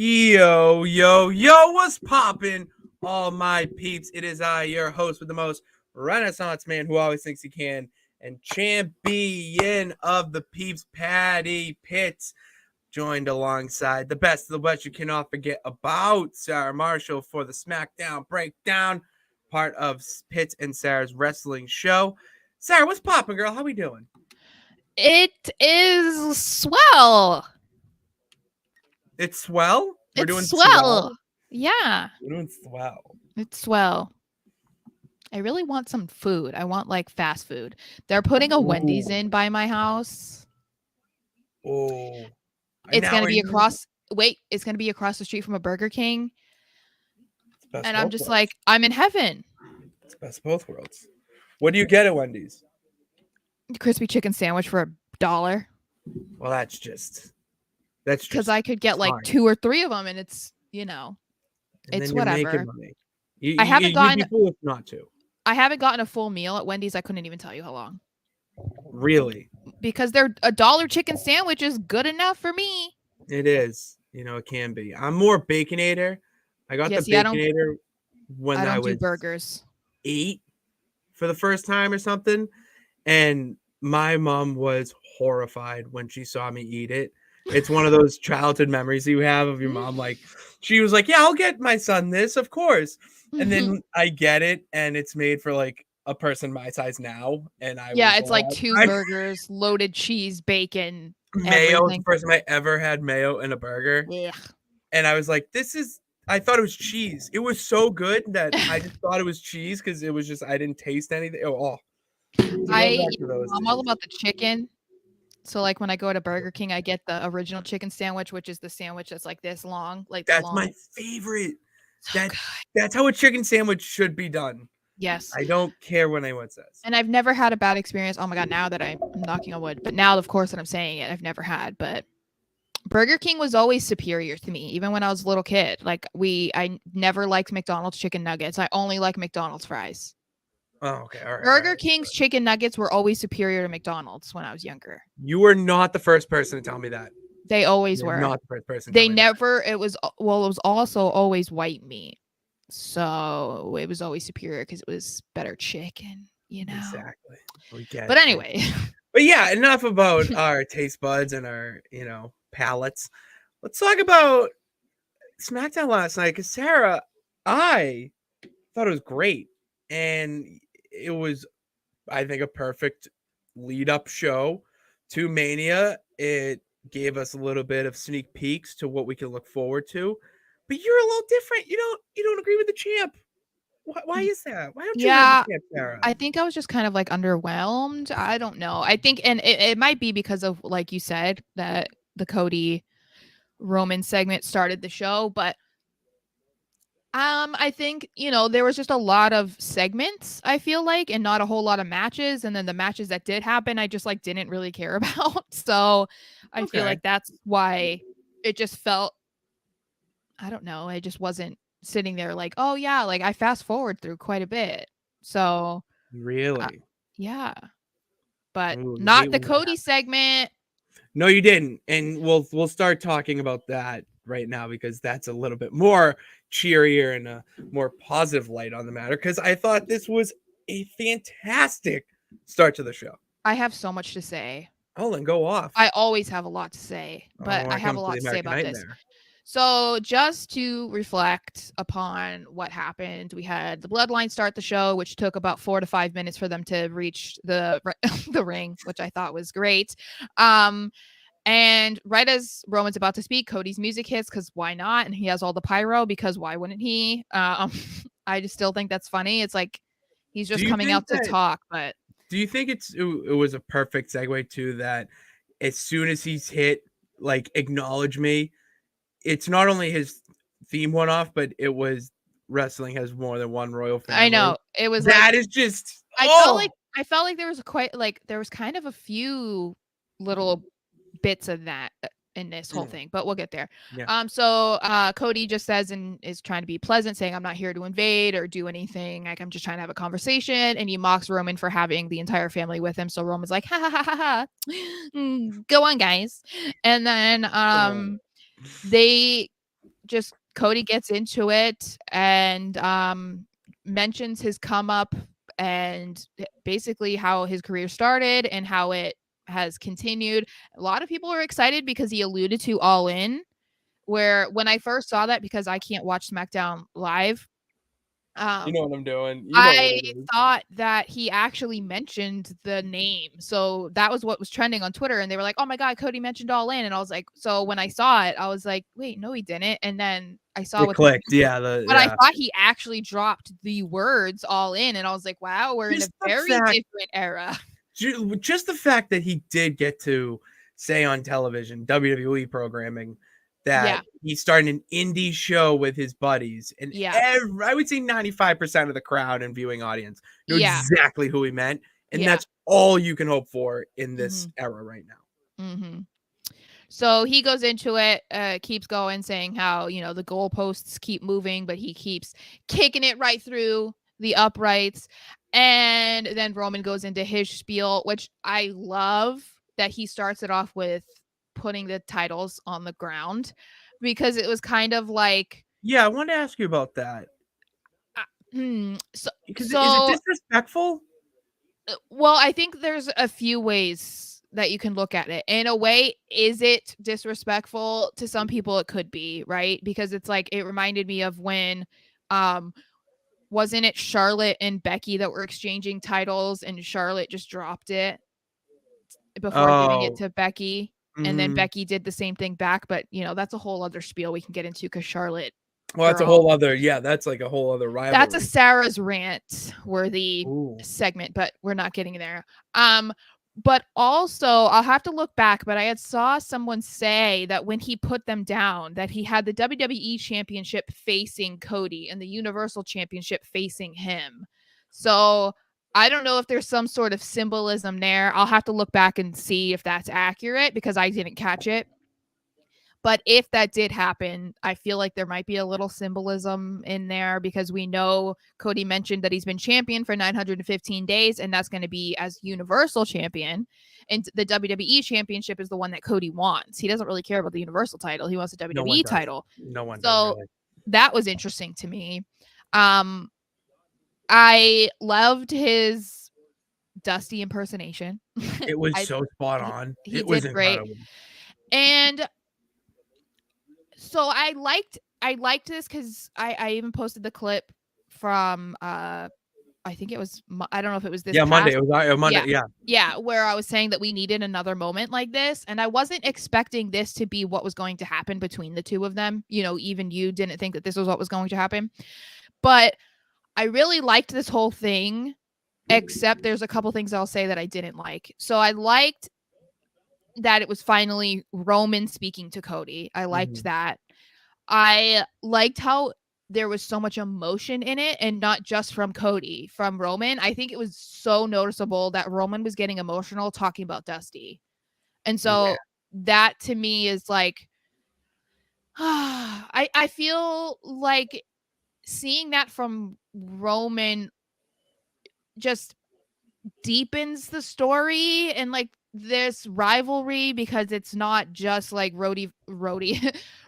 Yo, yo, yo, what's poppin'? All my peeps, it is I, your host with the most Renaissance man who always thinks he can, and champion of the peeps, Patty Pitts, joined alongside the best of the West you cannot forget about, Sara Marshall for the SmackDown Breakdown, part of Pitts and Sarah's wrestling show. Sara, what's poppin', girl? How we doing? It is swell. It's swell? We're doing swell. Yeah. We're doing swell. It's swell. I really want some food. I want like fast food. They're putting a Wendy's in by my house. Oh. It's going to be across. Wait, it's going to be across the street from a Burger King. And I'm just like, I'm in heaven. It's best of both worlds. What do you get at Wendy's? Crispy chicken sandwich for $1. Well, that's just because I could get like 2 or 3 of them, and it's it's whatever. I haven't gotten not to. I haven't gotten a full meal at Wendy's. I couldn't even tell you how long. Really? Because their $1 chicken sandwich is good enough for me. It is. It can be. I'm more Baconator. I got the Baconator when I was do burgers. 8 for the first time or something, and my mom was horrified when she saw me eat it. It's one of those childhood memories you have of your mom. Like, she was like, yeah, I'll get my son this, of course. And then I get it, and it's made for like a person my size now. And it's like 2 burgers, loaded cheese, bacon, mayo. The first time I ever had mayo in a burger. Yeah. And I was like, I thought it was cheese. It was so good that I just thought it was cheese because it was just, I didn't taste anything. I'm all about the chicken. So like when I go to Burger King, I get the original chicken sandwich, which is the sandwich that's like this long. Like that's my favorite. That's how a chicken sandwich should be done. Yes. I don't care what anyone says. And I've never had a bad experience. Oh my God, now that I'm knocking on wood. But now, of course, that I'm saying it, I've never had. But Burger King was always superior to me, even when I was a little kid. Like I never liked McDonald's chicken nuggets. I only like McDonald's fries. Oh, okay. All right. Burger King's chicken nuggets were always superior to McDonald's when I was younger. You were not the first person to tell me that. They always were. Not the first person. They never. It was also always white meat, so it was always superior because it was better chicken. Exactly. We get but anyway. But yeah, enough about our taste buds and our palates. Let's talk about SmackDown last night because Sara, I thought it was great, and it was, I think, a perfect lead-up show to Mania. It gave us a little bit of sneak peeks to what we can look forward to. But you're a little different. You don't agree with the champ. Why is that? Why don't you like the champ, Sara? I think I was just kind of like underwhelmed. I don't know. I think, and it might be because of, like you said, that the Cody Roman segment started the show, but I think, there was just a lot of segments, I feel like, and not a whole lot of matches. And then the matches that did happen, I just like didn't really care about. So I feel like that's why it just felt, I don't know. I just wasn't sitting there like, oh yeah, like I fast forward through quite a bit. So really, yeah, but not the Cody segment. No, you didn't. And we'll start talking about that right now because that's a little bit more cheerier and a more positive light on the matter, because I thought this was a fantastic start to the show. I have so much to say. Oh, then go off. I always have a lot to say, but I have a lot to say about this. So just to reflect upon what happened, we had the Bloodline start the show, which took about 4 to 5 minutes for them to reach the ring, which I thought was great. And right as Roman's about to speak, Cody's music hits because why not? And he has all the pyro because why wouldn't he? I just still think that's funny. It's like he's just coming out to talk. But do you think it was a perfect segue to that? As soon as he's hit, like, acknowledge me, it's not only his theme went off, but it was wrestling has more than one royal family. I know it was that is just. I felt like there was kind of a few little bits of that in this whole thing, but we'll get there. Yeah. So Cody just says and is trying to be pleasant, saying I'm not here to invade or do anything. Like I'm just trying to have a conversation, and he mocks Roman for having the entire family with him. So Roman's like, ha ha ha ha ha, go on, guys. And then they just Cody gets into it and mentions his come up and basically how his career started and how it has continued. A lot of people are excited because he alluded to All In, where when I first saw that, because I can't watch SmackDown live, You know what I'm doing. You know what I it is. thought that he actually mentioned the name. So that was what was trending on Twitter. And they were like, oh my God, Cody mentioned All In. And I was like, so when I saw it, I was like, wait, no, he didn't. And then I saw It what clicked. the Yeah. but I thought he actually dropped the words All In. And I was like, wow, we're in a Just the very fact, different era. just the fact that he did get to say on television, WWE programming, that Yeah. he's starting an indie show with his buddies, and Yeah. I would say 95% of the crowd and viewing audience know Yeah. exactly who he meant, and Yeah. that's all you can hope for in this Mhm. era right now. Mhm. So he goes into it, keeps going, saying how, you know, the goalposts keep moving, but he keeps kicking it right through the uprights. And then Roman goes into his spiel, which I love that he starts it off with putting the titles on the ground, because it was kind of like, Yeah, I wanted to ask you about that so, because is it so disrespectful? well, I think there's a few ways that you can look at it. In a way, is it disrespectful? To some people it could be, right? Because it's like it reminded me of when um wasn't it Charlotte and Becky that were exchanging titles and Charlotte just dropped it before giving it Oh, to Becky, and then mhm. Becky did the same thing back, but you know, that's a whole other spiel we can get into cuz Charlotte Well, that's a girl. whole other, yeah, that's like a whole other That's a rivalry. Sarah's rant worthy Ooh. segment, but we're not getting there. But also I'll have to look back, but I had saw someone say that when he put them down, that he had the WWE championship facing Cody and the Universal championship facing him. So I don't know if there's some sort of symbolism there. I'll have to look back and see if that's accurate because I didn't catch it. But if that did happen, I feel like there might be a little symbolism in there because we know Cody mentioned that he's been champion for 915 days, and that's going to be as Universal Champion. And the WWE Championship is the one that Cody wants. He doesn't really care about the Universal title, he wants a No one WWE does. title. No one does, So really. that was interesting to me. Um, I loved his Dusty impersonation. It was I so spot he, on. he It was did great. incredible. And so I liked this because I even posted the clip from I think it was I don't know if it was this Yeah, Monday. past, It was Monday. yeah, Yeah. yeah, where I was saying that we needed another moment like this, and I wasn't expecting this to be what was going to happen between the two of them. You know, even you didn't think that this was what was going to happen, but I really liked this whole thing. Except there's a couple things I'll say that I didn't like. So I liked that it was finally Roman speaking to Cody. I liked Mhm. that. I liked how there was so much emotion in it and not just from Cody, from Roman. I think it was so noticeable that Roman was getting emotional talking about Dusty. And Yeah. so that to me is like I feel like seeing that from Roman just deepens the story and like this rivalry because it's not just like Rody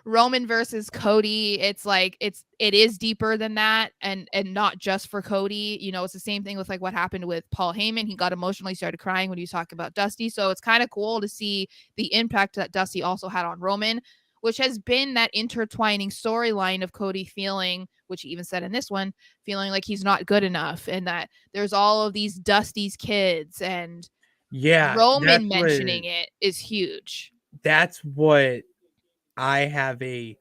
Roman versus Cody. It's like it is deeper than that and not just for Cody. You know, it's the same thing with like what happened with Paul Heyman. He got emotionally started crying when he was talking about Dusty. So it's kind of cool to see the impact that Dusty also had on Roman, which has been that intertwining storyline of Cody feeling, which he even said in this one, feeling like he's not good enough and that there's all of these Dusty's kids, and Yeah, Roman mentioning it is huge. that's what I have a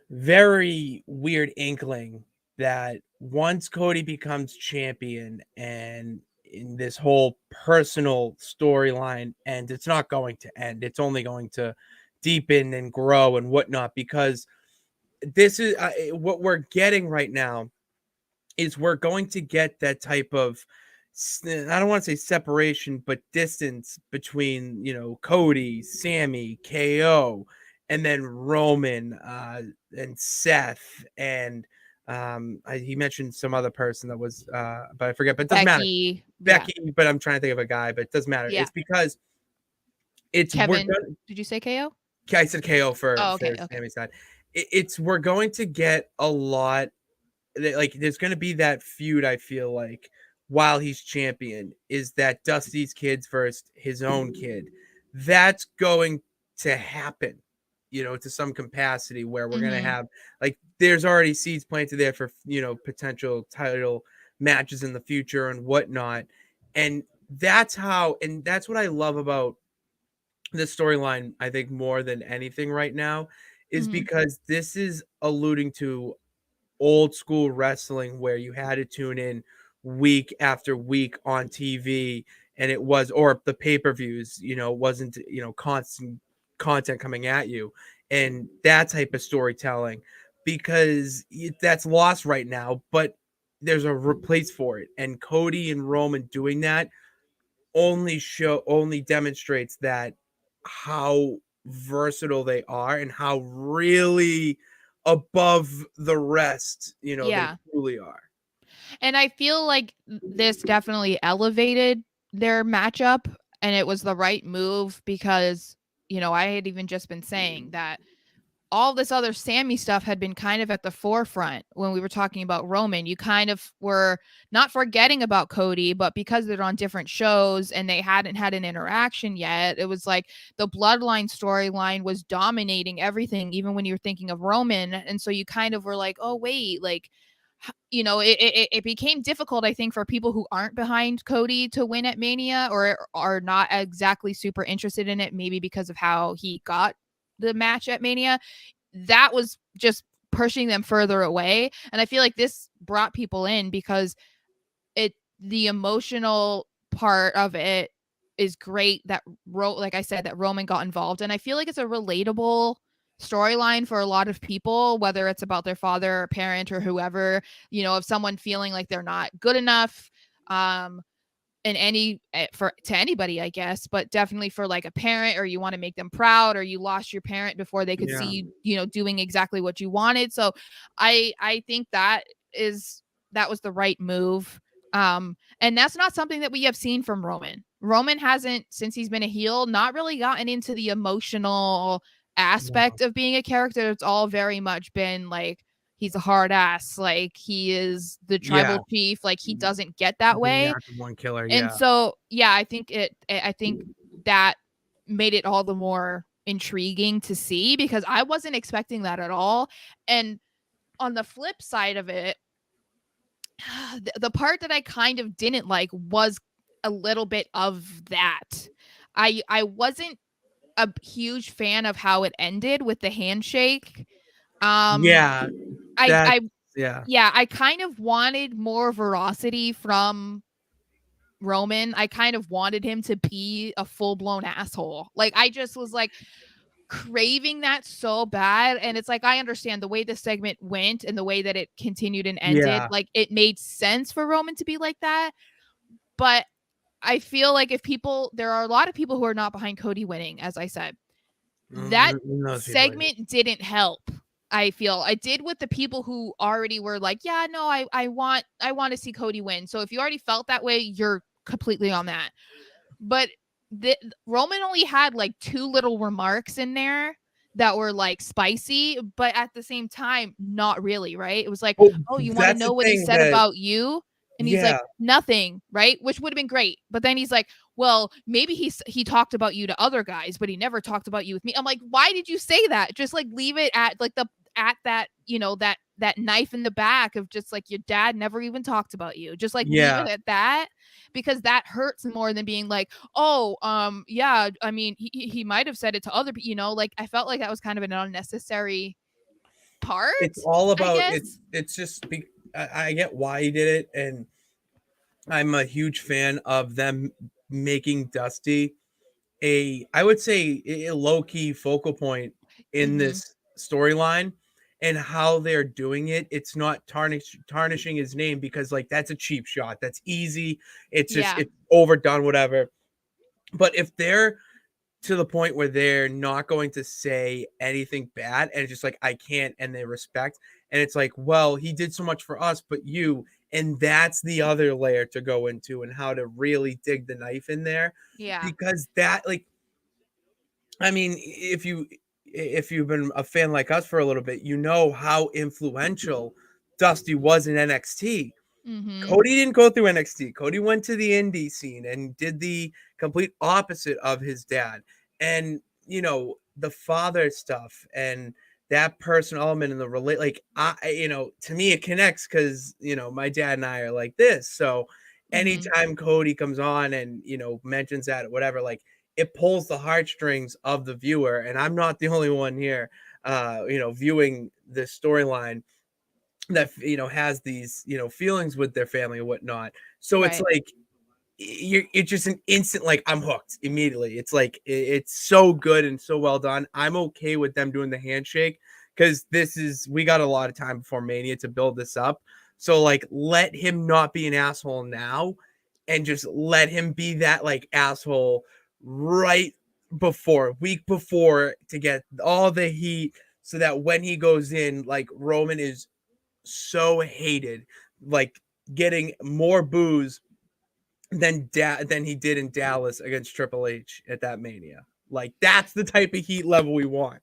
very weird inkling that once Cody becomes champion and in this whole personal storyline, and it's not going to end, it's only going to deepen and grow and whatnot, because this is what we're getting right now is we're going to get that type of I don't want to say separation, but distance between, Cody, Sammy, KO, and then Roman, and Seth, and he mentioned some other person that was, but I forget. But it doesn't matter. Becky, yeah, Becky, but I'm trying to think of a guy, but it doesn't matter. yeah. It's because we're Kevin, done. did you say KO? I said KO for Oh, okay, okay. Sammy's side. we're going to get a lot, like there's going to be that feud. I feel like while he's champion, is that Dusty's kids versus his own kid. That's going to happen, to some capacity, where we're going to Mm-hmm. have, like, there's already seeds planted there for, potential title matches in the future and whatnot. And that's what I love about this storyline, I think, more than anything right now, is Mm-hmm. because this is alluding to old school wrestling where you had to tune in week after week on TV, and it was, or the pay-per-views, wasn't, constant content coming at you, and that type of storytelling, because that's lost right now, but there's a replace for it, and Cody and Roman doing that only demonstrates that how versatile they are and how really above the rest, they Yeah. truly are. And I feel like this definitely elevated their matchup, and it was the right move because, I had even just been saying that all this other Sammy stuff had been kind of at the forefront when we were talking about Roman. You kind of were not forgetting about Cody, but because they're on different shows and they hadn't had an interaction yet, it was like the bloodline storyline was dominating everything, even when you were thinking of Roman. And so you kind of were like, oh, wait, like, it became difficult, I think, for people who aren't behind Cody to win at Mania or are not exactly super interested in it, maybe because of how he got the match at Mania. That was just pushing them further away. And I feel like this brought people in because the emotional part of it is great that like I said, that Roman got involved. And I feel like it's a relatable storyline for a lot of people, whether it's about their father or parent or whoever, of someone feeling like they're not good enough. In any for to anybody, I guess, but definitely for like a parent, or you want to make them proud, or you lost your parent before they could Yeah. see you, doing exactly what you wanted. So I think that was the right move. And that's not something that we have seen from Roman. Roman hasn't, since he's been a heel, not really gotten into the emotional No. aspect of being a character. It's all very much been like he's a hard ass, like he is the Yeah. tribal chief, like he doesn't get that The way. active one killer. And Yeah. so, yeah, I think that made it all the more intriguing to see because I wasn't expecting that at all. And on the flip side of it, the part that I kind of didn't like was a little bit of that. I wasn't a huge fan of how it ended with the handshake. Um Yeah. That. I Yeah. yeah, I kind of wanted more veracity from Roman. I kind of wanted him to be a full-blown asshole. Like I just was like craving that so bad. And it's like I understand the way the segment went and the way that it continued and ended, Yeah. like it made sense for Roman to be like that. But I feel like there are a lot of people who are not behind Cody winning, as I said. That Those people. segment didn't help. I feel I did with the people who already were like, yeah, no, I want to see Cody win. So if you already felt that way, you're completely on that. But Roman only had like two little remarks in there that were like spicy, but at the same time, not really, right? It was like, Oh, oh, you want to that's the know what he thing said that. about you? And he's like, Yeah. nothing, right? Which would have been great. But then he's like, well, maybe he talked about you to other guys, but he never talked about you with me. I'm like, why did you say that? Just like leave it at like at that, that knife in the back of just like your dad never even talked about you. Just like leave Yeah. it at that because that hurts more than being like, oh, yeah, I mean, he might have said it to other people, like I felt like that was kind of an unnecessary part, It's all I about it. guess. It's just I get why he did it, and I'm a huge fan of them making Dusty I would say a low key focal point in Hmm. this storyline, and how they're doing it. It's not tarnishing his name, because like that's a cheap shot. That's easy. It's just Yeah. it's overdone, whatever. But if they're to the point where they're not going to say anything bad, and it's just like I can't, and they respect, and it's like, well, he did so much for us, but you, and that's the other layer to go into, and how to really dig the knife in there, Yeah. because that, like, I mean, if you if you've been a fan like us for a little bit, you know how influential Dusty was in NXT. Mm-hmm. Cody didn't go through NXT. Cody went to the indie scene and did the complete opposite of his dad. And, the father stuff and that personal element in the like, to me, it connects because, my dad and I are like this. So anytime Cody comes on and, mentions that or whatever, like, it pulls the heartstrings of the viewer. And I'm not the only one here, viewing this storyline that has these feelings with their family and whatnot. So it's Right. like it's just an instant, like, I'm hooked immediately. It's like it's so good and so well done. I'm okay with them doing the handshake because we got a lot of time before Mania to build this up. So like, let him not be an asshole now, and just let him be that like asshole right week before, to get all the heat, so that when he goes in, like, Roman is so hated, like getting more boos than he did in Dallas against Triple H at that Mania. Like, that's the type of heat level we want.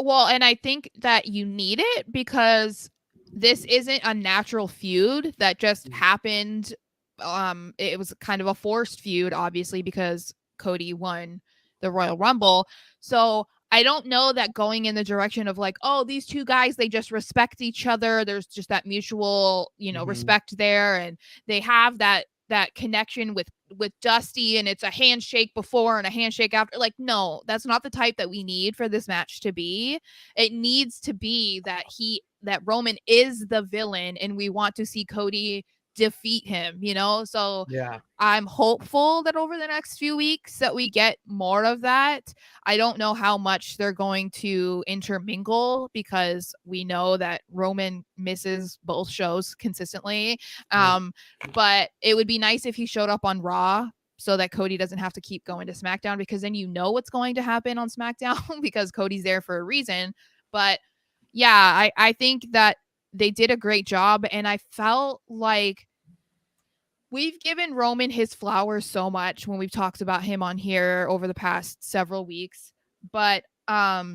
Well, and I think that you need it because this isn't a natural feud that just happened. It was kind of a forced feud, obviously, because Cody won the Royal Rumble. So I don't know that going in the direction of like, oh, these two guys, they just respect each other. There's just that mutual, respect there, and they have that connection with Dusty, and it's a handshake before and a handshake after. Like, no, that's not the type that we need for this match to be. It needs to be that Roman is the villain and we want to see Cody defeat him, So Yeah. I'm hopeful that over the next few weeks that we get more of that. I don't know how much they're going to intermingle because we know that Roman misses both shows consistently. But it would be nice if he showed up on Raw so that Cody doesn't have to keep going to SmackDown, because then what's going to happen on SmackDown because Cody's there for a reason. But yeah, I think that they did a great job, and I felt like we've given Roman his flowers so much when we've talked about him on here over the past several weeks. But I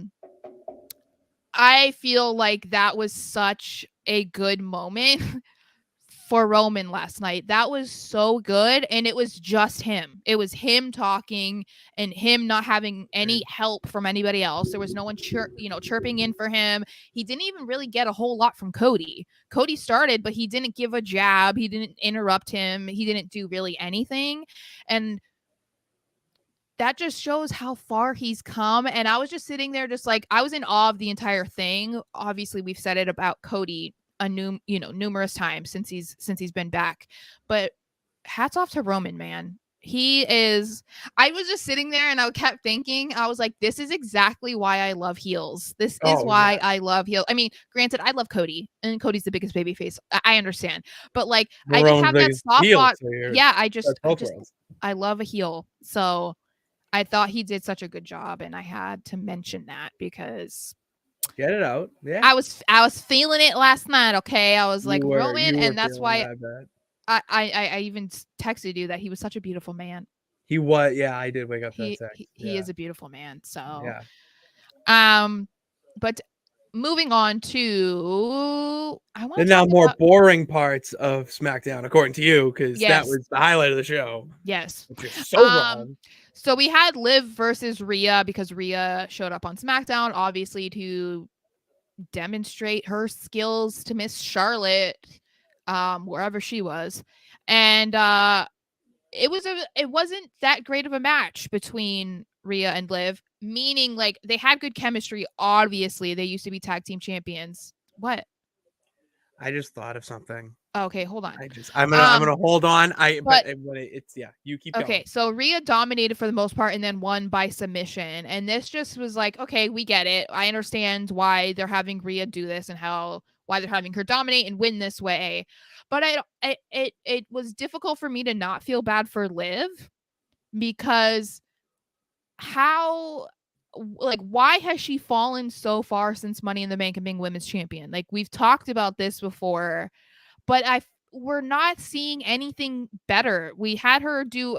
feel like that was such a good moment for Roman last night. That was so good, and it was just him. It was him talking and him not having any help from anybody else. There was no one chirping in for him. He didn't even really get a whole lot from Cody. Cody started, but he didn't give a jab. He didn't interrupt him. He didn't do really anything. And that just shows how far he's come. And I was just sitting there just like, I was in awe of the entire thing. Obviously, we've said it about Cody numerous times since he's been back. But hats off to Roman, man. I was just sitting there and I kept thinking, I was like, this is exactly why I love heels. This is why I love heels. I mean, granted, I love Cody, and Cody's the biggest baby face. I understand. But like, I just have that soft spot. Yeah, I love a heel. So I thought he did such a good job, and I had to mention that because get it out. Yeah. I was feeling it last night. Okay. I was like, Roman, and that's why I even texted you that he was such a beautiful man. He was, yeah, I did wake up that text. He is a beautiful man. So yeah. But moving on to the now more boring parts of SmackDown, according to you, because that was the highlight of the show. Yes. Which is so wrong. So we had Liv versus Rhea because Rhea showed up on SmackDown, obviously, to demonstrate her skills to Miss Charlotte, wherever she was. And it wasn't that great of a match between Rhea and Liv, meaning like they had good chemistry. Obviously, they used to be tag team champions. What? I just thought of something. Okay, hold on. I'm gonna hold on. But it's you keep going. Okay, so Rhea dominated for the most part and then won by submission. And this just was like, okay, we get it. I understand why they're having Rhea do this and why they're having her dominate and win this way. But it was difficult for me to not feel bad for Liv, because why has she fallen so far since Money in the Bank and being women's champion? Like, we've talked about this before, but we're not seeing anything better. We had her do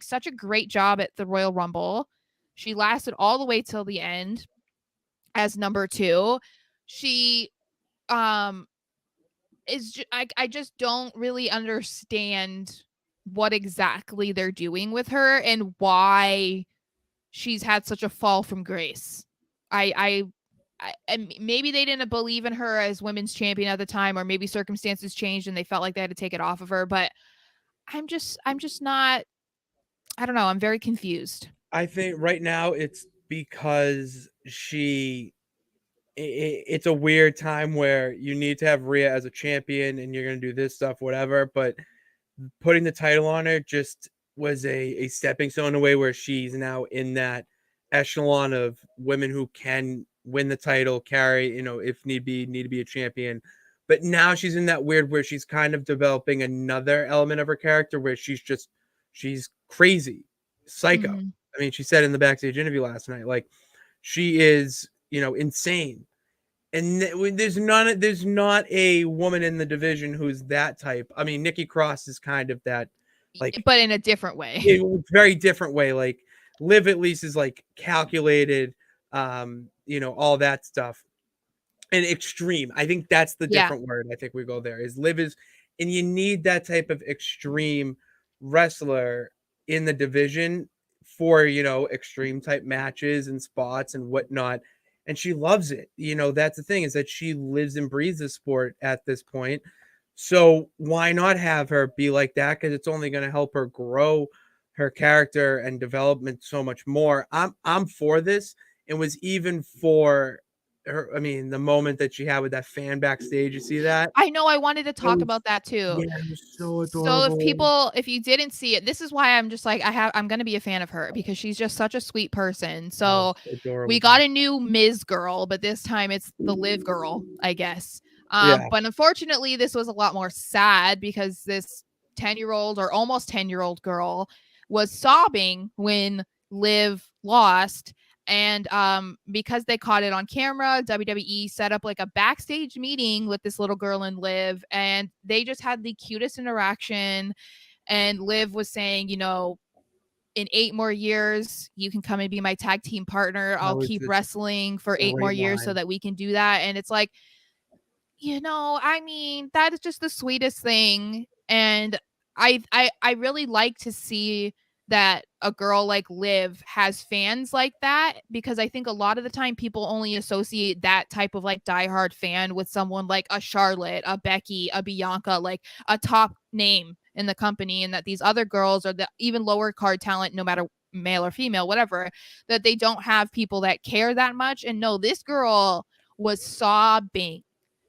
such a great job at the Royal Rumble. She lasted all the way till the end. as number 2. She I just don't really understand what exactly they're doing with her and why she's had such a fall from grace. And maybe they didn't believe in her as women's champion at the time, or maybe circumstances changed and they felt like they had to take it off of her. But I'm just not. I don't know. I'm very confused. I think right now it's because it's a weird time where you need to have Rhea as a champion and you're going to do this stuff, whatever. But putting the title on her just was a stepping stone in a way where she's now in that echelon of women who can win the title, carry, if need to be a champion. But now she's in that weird where she's kind of developing another element of her character where she's crazy, psycho. Mm-hmm. I mean, she said in the backstage interview last night, like she is, insane. And there's not a woman in the division who's that type. I mean, Nikki Cross is kind of that, like, but in a different way. Very different way. Like Liv at least is like calculated, all that stuff. And extreme. I think that's the different word. I think we go there is Liv is, and you need that type of extreme wrestler in the division for, extreme type matches and spots and whatnot. And she loves it. That's the thing is that she lives and breathes the sport at this point. So why not have her be like that? Because it's only going to help her grow her character and development so much more. I'm for this. It was even for her. I mean, the moment that she had with that fan backstage, you see that? I know. I wanted to talk about that too. Yeah, it was so adorable. So if you didn't see it, this is why I'm just like I'm gonna be a fan of her because she's just such a sweet person. So we got a new Ms. girl, but this time it's the Liv girl, I guess. But unfortunately, this was a lot more sad because this 10-year-old or almost 10-year-old girl was sobbing when Liv lost. And because they caught it on camera, WWE set up like a backstage meeting with this little girl and Liv, and they just had the cutest interaction. And Liv was saying, in 8 more years, you can come and be my tag team partner. I'll keep wrestling for 8 more years so that we can do that. And it's like, I mean, that is just the sweetest thing. And I really like to see that a girl like Liv has fans like that, because I think a lot of the time people only associate that type of like diehard fan with someone like a Charlotte, a Becky, a Bianca, like a top name in the company, and that these other girls are the even lower card talent, no matter male or female, whatever, that they don't have people that care that much. And no, this girl was sobbing.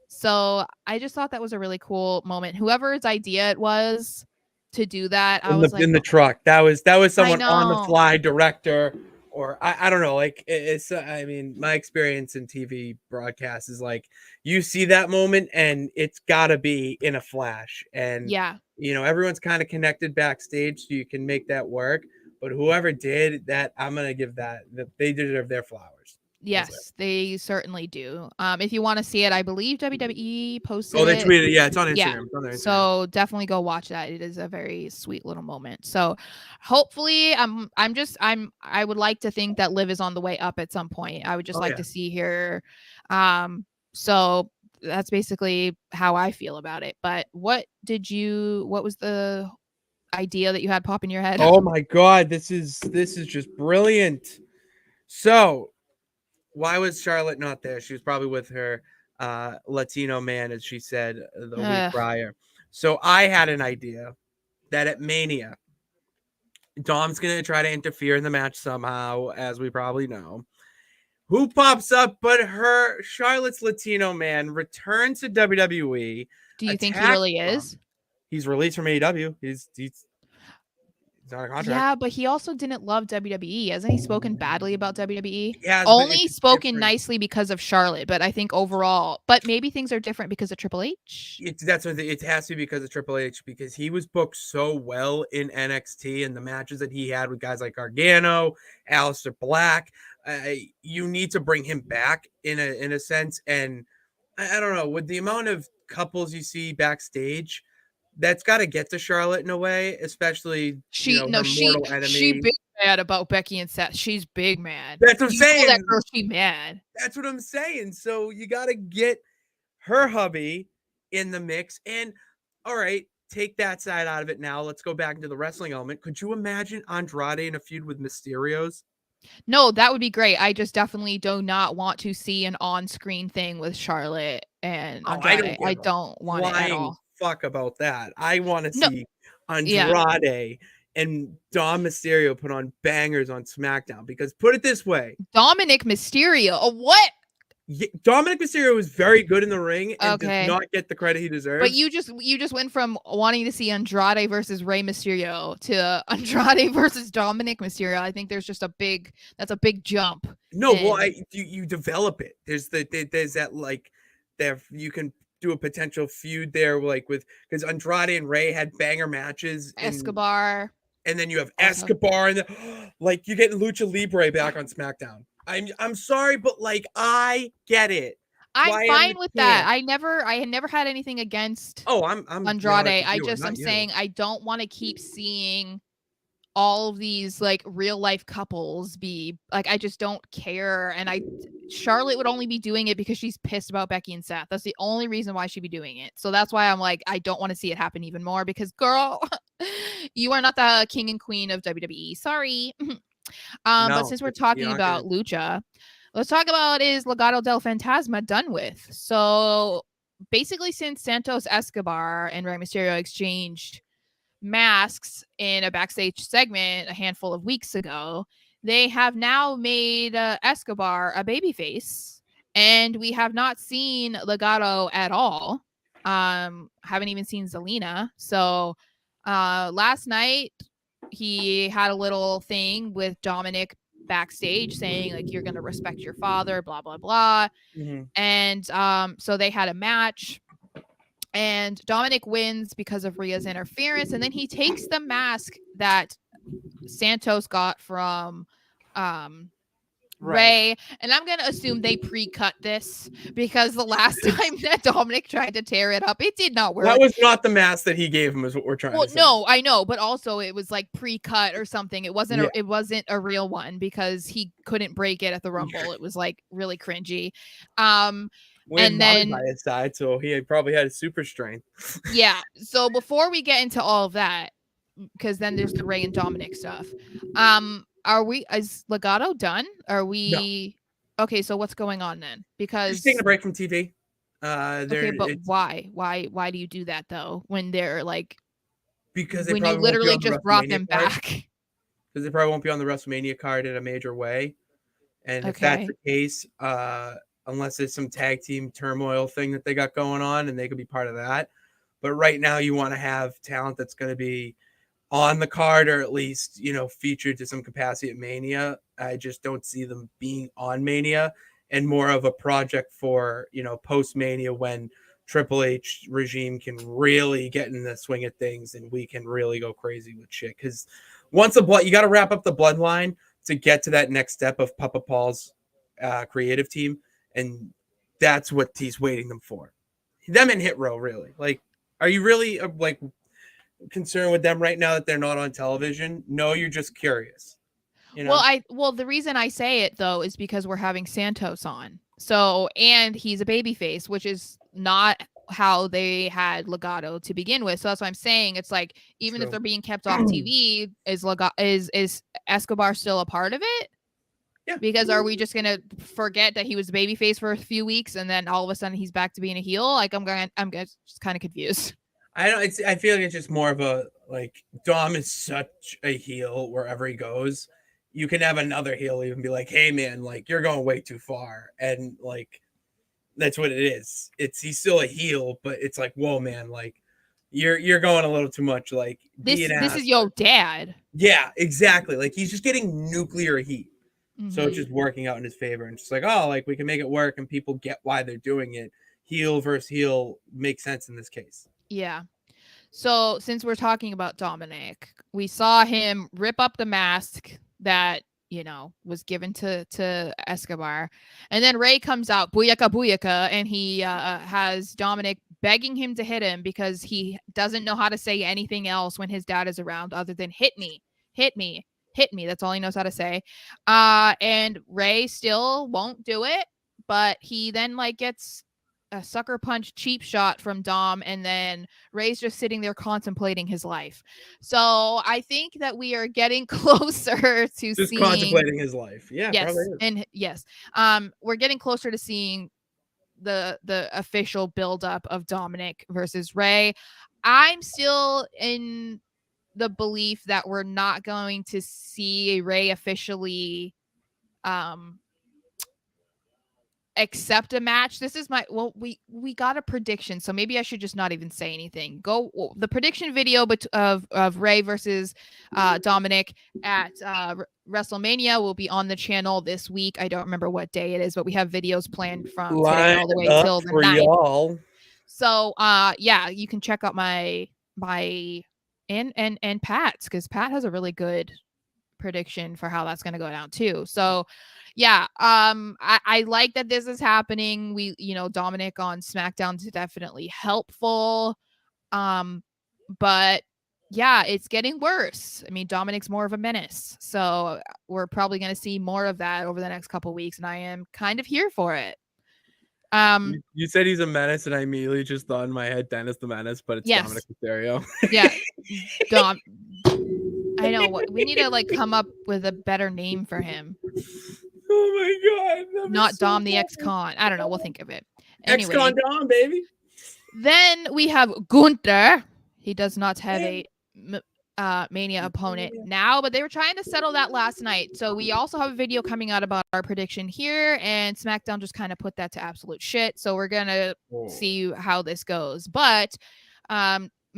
So I just thought that was a really cool moment. Whoever's idea it was to do that, I was like, in the truck. That was someone on the fly director, or I don't know. Like it's I mean, my experience in TV broadcast is like you see that moment and it's got to be in a flash. And everyone's kind of connected backstage, so you can make that work. But whoever did that, I'm gonna give that they deserve their flowers. Yes, they certainly do. If you want to see it, I believe WWE posted. Oh, they tweeted it. Yeah, it's on Instagram. Yeah. It's on their Instagram. So definitely go watch that. It is a very sweet little moment. So hopefully, I would like to think that Liv is on the way up at some point. I would just like to see her. So that's basically how I feel about it. But what was the idea that you had pop in your head? Oh my God, this is just brilliant. So why was Charlotte not there? She was probably with her Latino man, as she said the week prior. So I had an idea that at Mania, Dom's going to try to interfere in the match somehow, as we probably know. Who pops up but Charlotte's Latino man returns to WWE. Do you think he really is? He's released from AEW. He's on a contract. Yeah, but he also didn't love WWE. Hasn't he spoken badly about WWE? Yeah, only spoken nicely because of Charlotte, but I think overall, but maybe things are different because of Triple H. That's what it has to be, because of Triple H, because he was booked so well in NXT and the matches that he had with guys like Gargano, Aleister Black. You need to bring him back in a sense. And I don't know, with the amount of couples you see backstage, that's got to get to Charlotte in a way, especially her mortal enemy. She bitched mad about Becky and Seth. She's big mad. That's what I'm saying. That girl, she mad. That's what I'm saying. So you got to get her hubby in the mix. And all right, take that side out of it now. Let's go back into the wrestling element. Could you imagine Andrade in a feud with Mysterios? No, that would be great. I just definitely do not want to see an on-screen thing with Charlotte and Andrade. I don't want it at all. Fuck about that. I want to see Andrade and Dom Mysterio put on bangers on SmackDown, because put it this way, Dominic Mysterio, what? Dominic Mysterio is very good in the ring and does not get the credit he deserves. But you just went from wanting to see Andrade versus Rey Mysterio to Andrade versus Dominic Mysterio. I think there's just that's a big jump. No, well, you develop it. There's that like there you can do a potential feud there, like because Andrade and Rey had banger matches. Escobar. And then you have Escobar, and like you're getting Lucha Libre back on SmackDown. I'm sorry, but like I get it. I'm fine with that. I had never had anything against I'm Andrade. I'm saying I don't want to keep seeing all of these like real life couples be like, I just don't care. And Charlotte would only be doing it because she's pissed about Becky and Seth. That's the only reason why she'd be doing it. So that's why I'm like, I don't want to see it happen even more, because girl, you are not the king and queen of WWE. Sorry. But since we're talking about Lucha, let's talk about, is Legado del Fantasma done with? So basically, since Santos Escobar and Rey Mysterio exchanged masks in a backstage segment a handful of weeks ago, they have now made Escobar a babyface, and we have not seen Legado at all. Haven't even seen Zelina. So last night he had a little thing with Dominic backstage saying like, you're going to respect your father, blah blah blah. And so they had a match, and Dominic wins because of Rhea's interference, and then he takes the mask that Santos got from Rey, and I'm gonna assume they pre-cut this, because the last time that Dominic tried to tear it up, it did not work. That was not the mask that he gave him, is what we're trying to say. No, I know, but also it was like pre-cut or something. It wasn't it wasn't a real one, because he couldn't break it at the Rumble. It was like really cringy. And then by his side, so he probably had a super strength. Yeah. So before we get into all of that, because then there's the Rey and Dominic stuff. Is Legado done? Are we okay? So what's going on then? Because just taking a break from TV. Okay, but why? Why do you do that though? When they're like, because they when you literally just brought them back. Because they probably won't be on the WrestleMania card in a major way, and if that's the case, unless it's some tag team turmoil thing that they got going on, and they could be part of that. But right now, you want to have talent that's going to be on the card, or at least, featured to some capacity at Mania. I just don't see them being on Mania, and more of a project for, post Mania, when Triple H regime can really get in the swing of things and we can really go crazy with shit. Because once you got to wrap up the bloodline to get to that next step of Papa Paul's creative team. And that's what he's waiting them for. Them and Hit Row, really. Like, are you really concerned with them right now that they're not on television? No, you're just curious. Well, the reason I say it though is because we're having Santos on. So, and he's a babyface, which is not how they had Legado to begin with. So that's why I'm saying it's like, even if they're being kept off TV, is Escobar still a part of it? Yeah. Because are we just gonna forget that he was a babyface for a few weeks and then all of a sudden he's back to being a heel? Like, I'm just kind of confused. I feel like it's just more of a, like, Dom is such a heel wherever he goes. You can have another heel even be like, hey man, like, you're going way too far. And like, that's what it is. He's still a heel, but it's like, whoa man, like, you're going a little too much. Like, this is your dad. Yeah, exactly. Like, he's just getting nuclear heat. So it's just working out in his favor, and just like, oh, like, we can make it work and people get why they're doing it. Heel versus heel makes sense in this case. Yeah. So since we're talking about Dominic, we saw him rip up the mask that, was given to Escobar. And then Rey comes out, booyaka, booyaka, and he has Dominic begging him to hit him because he doesn't know how to say anything else when his dad is around other than hit me, hit me, hit me. That's all he knows how to say. And Ray still won't do it, but he then like gets a sucker punch cheap shot from Dom, and then Ray's just sitting there contemplating his life. So I think that we are getting closer to just seeing contemplating his life. Yeah, yes, probably is. and yes, we're getting closer to seeing the official buildup of Dominic versus Ray. I'm still in the belief that we're not going to see Ray officially accept a match. This is my we got a prediction, so maybe I should just not even say anything. The prediction video of Ray versus Dominic at WrestleMania will be on the channel this week. I don't remember what day it is, but we have videos planned from today all the way till the 9th. Y'all. So yeah, you can check out my and Pat's, because Pat has a really good prediction for how that's going to go down too. So yeah, I like that this is happening. We, Dominic on SmackDown is definitely helpful. But yeah, it's getting worse. I mean, Dominic's more of a menace. So we're probably going to see more of that over the next couple weeks, and I am kind of here for it. You said he's a menace, and I immediately just thought in my head Dennis the Menace, but it's Dominic Mysterio. Yeah. Dom. I know, what we need to like come up with a better name for him. Oh my god. Not Dom the ex-con. I don't know. We'll think of it. Anyway, ex-con Dom, baby. Then we have Gunther. He does not have a Mania opponent now, but they were trying to settle that last night. So we also have a video coming out about our prediction here, and SmackDown just kind of put that to absolute shit. So we're gonna see how this goes. But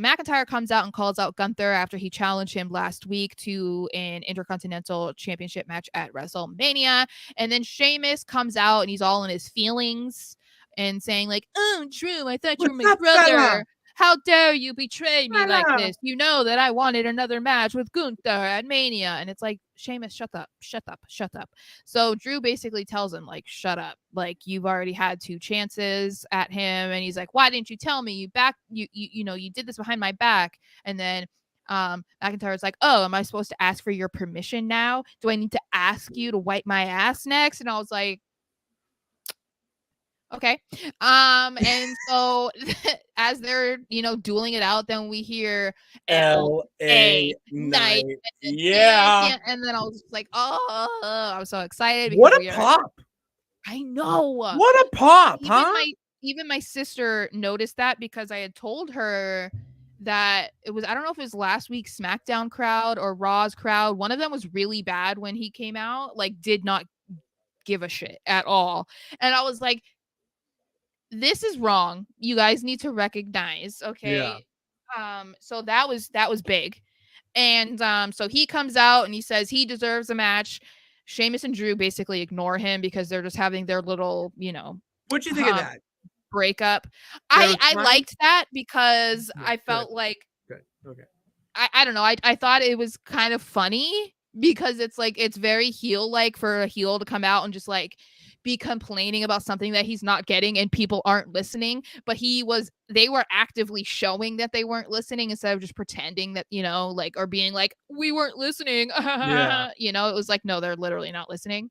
McIntyre comes out and calls out Gunther after he challenged him last week to an Intercontinental Championship match at WrestleMania. And then Sheamus comes out and he's all in his feelings and saying like, "Oh, Drew, I thought you were my brother. Fella? How dare you betray me like this? You know that I wanted another match with Gunther at Mania." And it's like, Sheamus, shut up. So Drew basically tells him, like, shut up. Like, you've already had 2 chances at him. And he's like, why didn't you tell me? You did this behind my back. And then McIntyre's like, oh, am I supposed to ask for your permission now? Do I need to ask you to wipe my ass next? And I was like, okay. And so as they're, dueling it out, then we hear LA Knight. Yeah. And then I was like, oh, I was so excited. What a pop. I know. What a pop, Even my sister noticed that, because I had told her that it was, I don't know if it was last week's SmackDown crowd or Raw's crowd. One of them was really bad when he came out, like did not give a shit at all. And I was like, this is wrong. You guys need to recognize, okay? Yeah. So that was big. And so he comes out and he says he deserves a match. Sheamus and Drew basically ignore him because they're just having their little, What'd you think of that? Breakup. I liked that because I felt like okay. I don't know. I thought it was kind of funny because it's like, it's very heel like for a heel to come out and just like be complaining about something that he's not getting and people aren't listening, but they were actively showing that they weren't listening instead of just pretending that, like, or being like, we weren't listening. Yeah. It was like, no, they're literally not listening.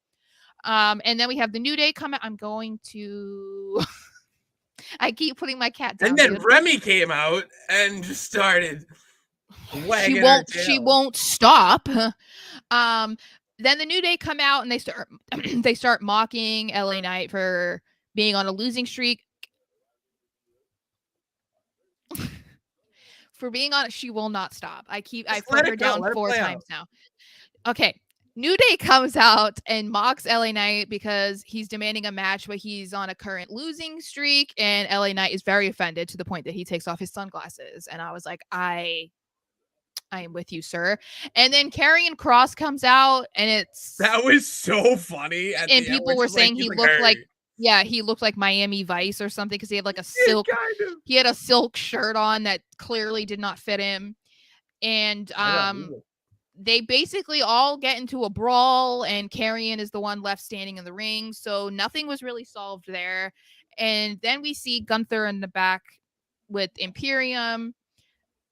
And then we have the New Day come out. I'm going to I keep putting my cat down. And then Remy came out and just started wagging she won't stop. Then the New Day come out and they start mocking LA Knight for being on a losing streak. She will not stop. I've put her down 4 times now. Okay. New Day comes out and mocks LA Knight because he's demanding a match, but he's on a current losing streak, and LA Knight is very offended to the point that he takes off his sunglasses. And I was like, I am with you, sir. And then Karrion Kross comes out, and that was so funny. And people were saying he looked like, he looked like Miami Vice or something because he had like a silk. He had a silk shirt on that clearly did not fit him, and they basically all get into a brawl, and Karrion is the one left standing in the ring. So nothing was really solved there. And then we see Gunther in the back with Imperium.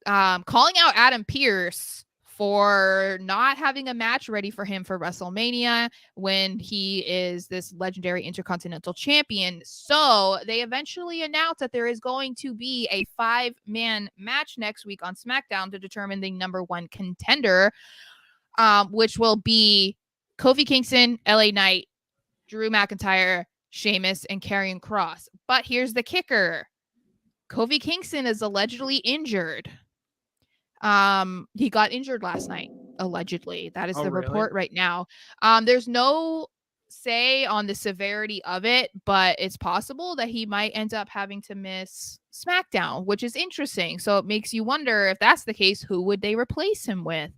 Calling out Adam Pearce for not having a match ready for him for WrestleMania when he is this legendary Intercontinental Champion. So they eventually announced that there is going to be a 5-man match next week on SmackDown to determine the number 1 contender, which will be Kofi Kingston, LA Knight, Drew McIntyre, Sheamus, and Karrion Kross. But here's the kicker. Kofi Kingston is allegedly injured. He got injured last night, allegedly. That is the report right now. There's no say on the severity of it, but it's possible that he might end up having to miss SmackDown, which is interesting. So it makes you wonder, if that's the case, who would they replace him with?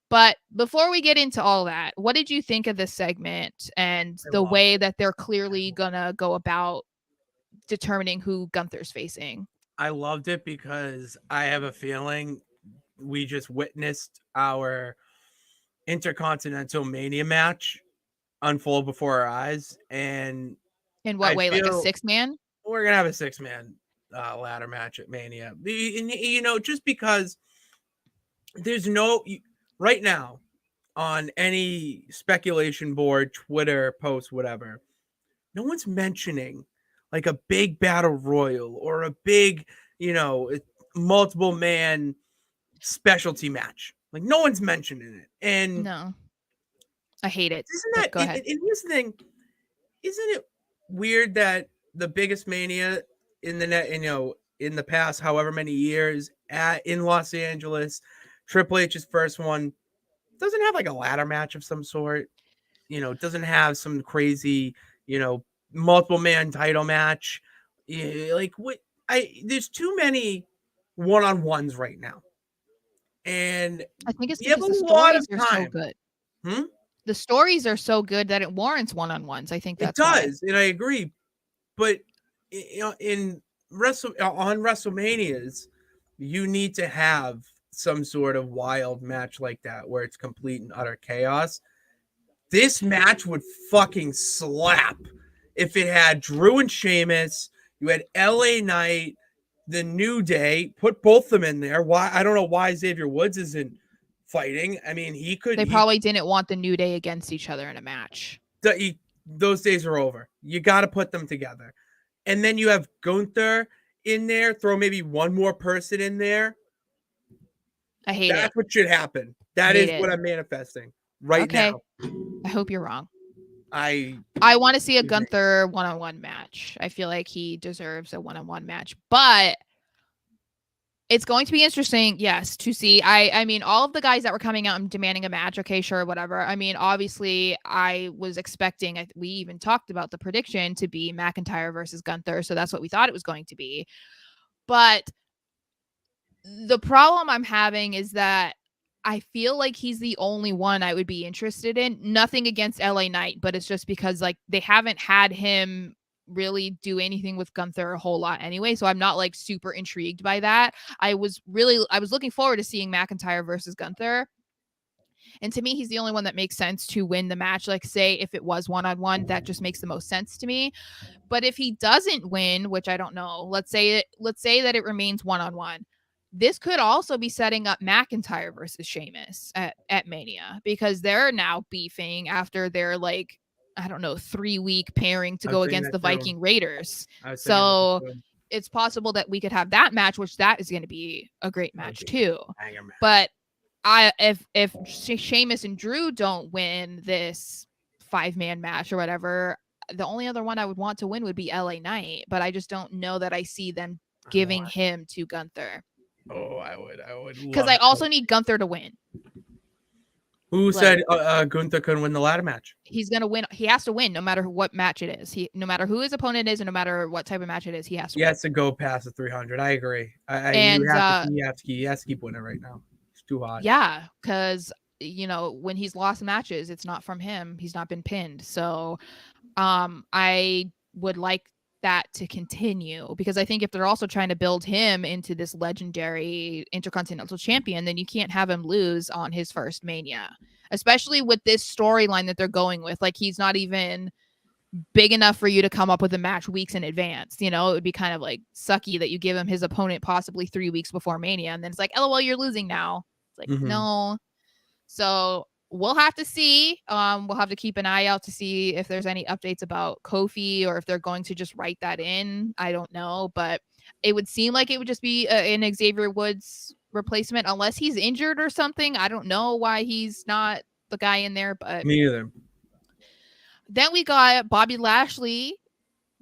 But before we get into all that, what did you think of this segment and the way that they're clearly gonna go about determining who Gunther's facing? I loved it because I have a feeling we just witnessed our Intercontinental Mania match unfold before our eyes. And in what way? Like a 6-man? We're going to have a 6-man ladder match at Mania. You know, just because there's no, right now, on any speculation board, Twitter post, whatever, no one's mentioning like a big battle royal or a big, you know, multiple man specialty match. Like, no one's mentioning it. And no, I hate it. Isn't that, go ahead. And here's the thing, isn't it weird that the biggest Mania in the net, you know, in the past however many years in Los Angeles, Triple H's first one, doesn't have like a ladder match of some sort, you know, doesn't have some crazy, you know, multiple man title match. Like, what? There's too many one-on-ones right now, and I think it's because the stories are so good. Hmm? The stories are so good that it warrants one-on-ones. I think that's it does, and I agree. But you know, on WrestleManias, you need to have some sort of wild match like that where it's complete and utter chaos. This match would fucking slap if it had Drew and Sheamus. You had LA Knight, the New Day. Put both of them in there. Why? I don't know why Xavier Woods isn't fighting. I mean, he could. They probably didn't want the New Day against each other in a match. Those days are over. You got to put them together. And then you have Gunther in there. Throw maybe one more person in there. I hate it. That's what should happen. That is what I'm manifesting right now. I hope you're wrong. I want to see a Gunther one-on-one match. I feel like he deserves a one-on-one match, but it's going to be interesting, yes, to see. I mean, all of the guys that were coming out and demanding a match, okay, sure, whatever. I mean, obviously, I was expecting, we even talked about the prediction to be McIntyre versus Gunther, so that's what we thought it was going to be. But the problem I'm having is that I feel like he's the only one I would be interested in. Nothing against LA Knight, but it's just because like they haven't had him really do anything with Gunther a whole lot anyway. So I'm not like super intrigued by that. I was looking forward to seeing McIntyre versus Gunther. And to me, he's the only one that makes sense to win the match. Like, say, if it was one-on-one, that just makes the most sense to me. But if he doesn't win, which I don't know, let's say that it remains one-on-one. This could also be setting up McIntyre versus Sheamus at Mania, because they're now beefing after their, like, I don't know, 3-week pairing to go against the Viking Raiders. So it's possible that we could have that match, which that is going to be a great match too. But if Sheamus and Drew don't win this 5-man match or whatever, the only other one I would want to win would be LA Knight. But I just don't know that I see them giving him to Gunther. Oh, I would. Because I also need Gunther to win. Who said Gunther couldn't win the ladder match? He's gonna win. He has to win, no matter what match it is. No matter who his opponent is, and no matter what type of match it is, he has to. He has to go past the 300. I agree. He has to keep winning right now. It's too hot. Yeah, because when he's lost matches, it's not from him. He's not been pinned. So, I would like that to continue, because I think if they're also trying to build him into this legendary Intercontinental Champion, then you can't have him lose on his first Mania, especially with this storyline that they're going with. Like, he's not even big enough for you to come up with a match weeks in advance. It would be kind of like sucky that you give him his opponent possibly 3 weeks before Mania, and then it's like, LOL, you're losing now. It's like, Mm-hmm. no. So we'll have to see. We'll have to keep an eye out to see if there's any updates about Kofi or if they're going to just write that in. I don't know, but it would seem like it would just be an Xavier Woods replacement unless he's injured or something. I don't know why he's not the guy in there, but Me either. then we got Bobby Lashley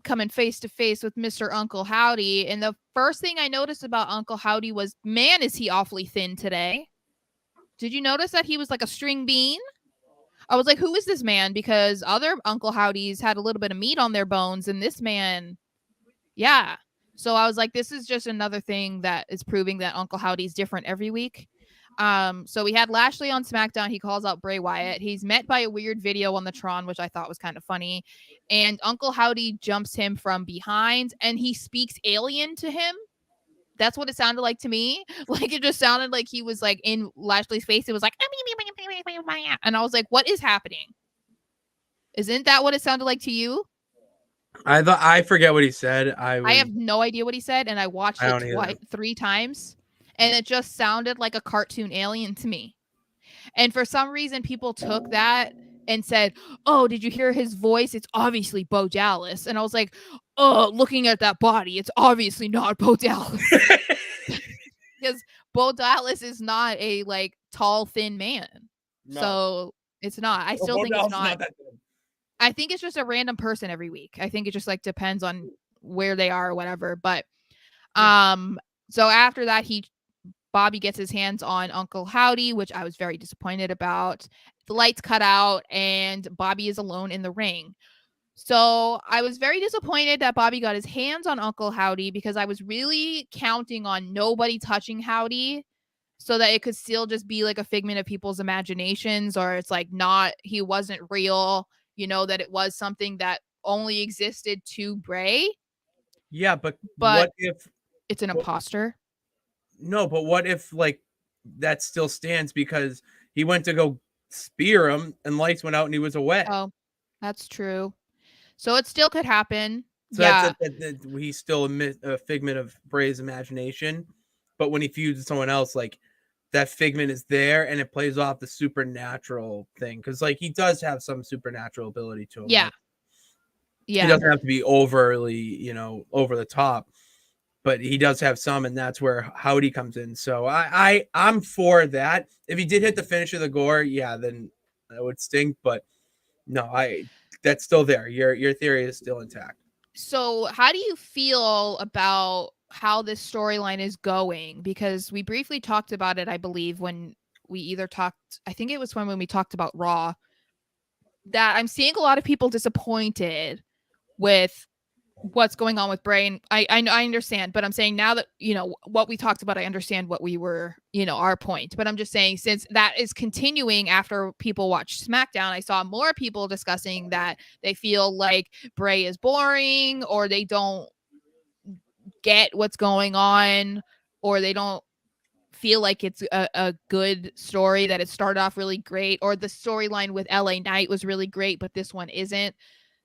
coming face to face with Mr. Uncle Howdy. And the first thing I noticed about Uncle Howdy was, man, is he awfully thin today. Did you notice that he was like a string bean? I was like, who is this man? Because other Uncle Howdies had a little bit of meat on their bones, and this man, yeah. So I was like, this is just another thing that is proving that Uncle Howdy's different every week. So we had Lashley on SmackDown. He calls out Bray Wyatt. He's met by a weird video on the Tron, which I thought was kind of funny. And Uncle Howdy jumps him from behind, and he speaks alien to him. That's what it sounded like to me. Like, it just sounded like he was like in Lashley's face. It was like, and I was like, what is happening? Isn't that what it sounded like to you? I forget what he said. I have no idea what he said, and I watched it 3 times, and it just sounded like a cartoon alien to me. And for some reason, people took that and said, oh, did you hear his voice? It's obviously Bo Dallas. And I was like, oh, looking at that body, it's obviously not Bo Dallas. Because Bo Dallas is not a like tall, thin man. No. So it's not. I still think it's not that good. I think it's just a random person every week. I think it just like depends on where they are or whatever. But so after that, Bobby gets his hands on Uncle Howdy, which I was very disappointed about. The lights cut out and Bobby is alone in the ring. So I was very disappointed that Bobby got his hands on Uncle Howdy because I was really counting on nobody touching Howdy so that it could still just be like a figment of people's imaginations, or it's like not, he wasn't real, you know, that it was something that only existed to Bray. Yeah, but what if it's an imposter? No, but what if like that still stands because he went to go spear him and lights went out and he was away? Oh, that's true. So it still could happen. So yeah. He's still a figment of Bray's imagination. But when he feuds with someone else, like that figment is there and it plays off the supernatural thing. Because like he does have some supernatural ability to him. Yeah. Like, yeah. He doesn't have to be overly, you know, over the top. But he does have some, and that's where Howdy comes in. So I'm for that. If he did hit the finish of the gore, yeah, then that would stink. But no, that's still there. Your theory is still intact. So how do you feel about how this storyline is going? Because we briefly talked about it, I believe, when we either talked, I think it was when we talked about Raw, that I'm seeing a lot of people disappointed with what's going on with Bray. And I understand, but I'm saying now that, you know, what we talked about, I understand what we were, you know, our point, but I'm just saying, since that is continuing after people watch SmackDown, I saw more people discussing that they feel like Bray is boring, or they don't get what's going on, or they don't feel like it's a good story, that it started off really great, or the storyline with LA Knight was really great, but this one isn't.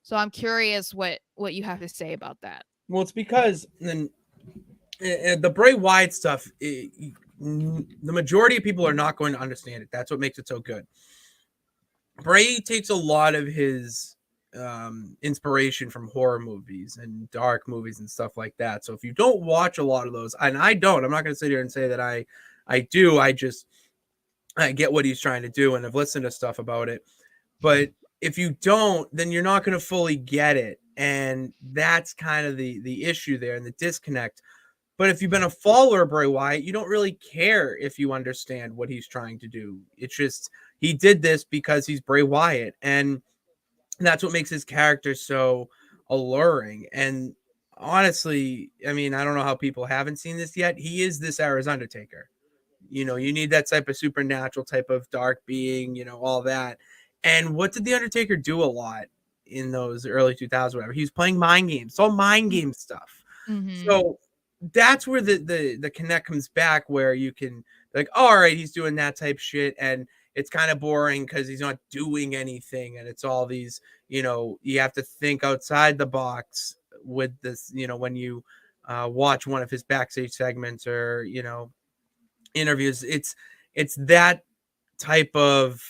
So I'm curious what you have to say about that. Well, it's because then the Bray Wyatt stuff, the majority of people are not going to understand it. That's what makes it so good. Bray takes a lot of his inspiration from horror movies and dark movies and stuff like that. So if you don't watch a lot of those, and I don't, I'm not going to sit here and say that I do. I get what he's trying to do, and I've listened to stuff about it. But if you don't, then you're not going to fully get it. And that's kind of the issue there and the disconnect. But if you've been a follower of Bray Wyatt, you don't really care if you understand what he's trying to do. It's just, he did this because he's Bray Wyatt. And that's what makes his character so alluring. And honestly, I mean, I don't know how people haven't seen this yet. He is this era's Undertaker. You know, you need that type of supernatural type of dark being, you know, all that. And what did The Undertaker do a lot in those early 2000s, whatever? He was playing mind games. It's all mind game stuff. Mm-hmm. So that's where the connect comes back, where you can be like, oh, all right, he's doing that type shit. And it's kind of boring because he's not doing anything. And it's all these, you know, you have to think outside the box with this, you know, when you watch one of his backstage segments or, you know, interviews. it's that type of,